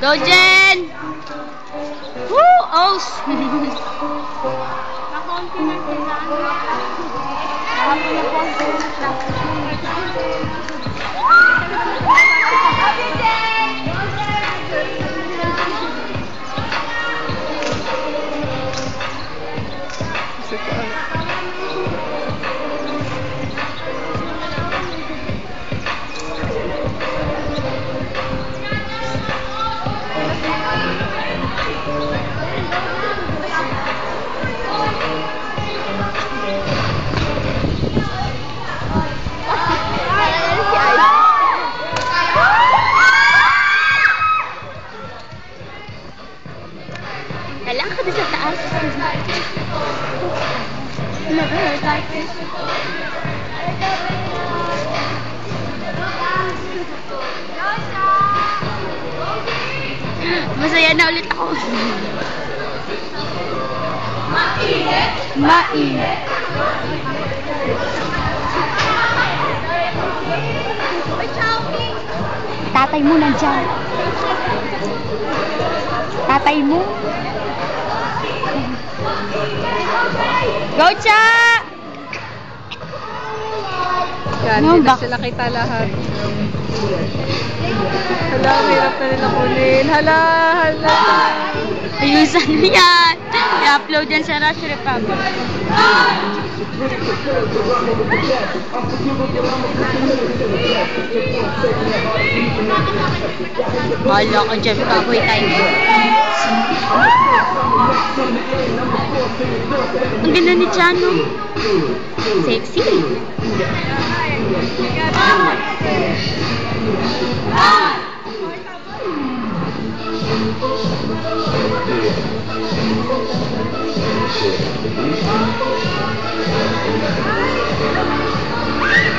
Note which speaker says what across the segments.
Speaker 1: Go, Jen! Woo! Os!
Speaker 2: Nakaunti na sila. Ako na po ang
Speaker 1: Kailangan ka na sa taas. Never heard like this. Masaya na ulit ako. Mainit. Mainit. Tatay mo nandyan. Tatay mo. Go, Cha!
Speaker 2: Yan,
Speaker 1: No,
Speaker 2: hindi na sila kita lahat. Hala, hirap na nila kunin. Hala, hala.
Speaker 1: Ayusan mo yan. I-upload yan sa Rush Republic. Bahala ko dyan, kahoy tayo. Ang ganda ni Chano. Sexy.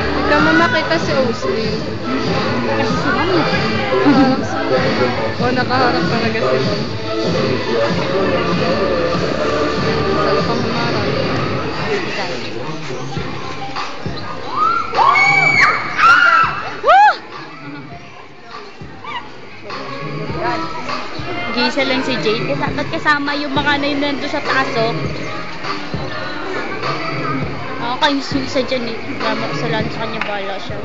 Speaker 2: Hindi ka mo makita si Osley.
Speaker 1: Kasi sila mo.
Speaker 2: O, nakaharap talaga sila. Salo pang humarap.
Speaker 1: Gisa lang si Jade. Ba't kasama yung mga nandun sa taas, oh? Ako kayong susa dyan, eh. Drama ko sa lunch, kanya bala siya.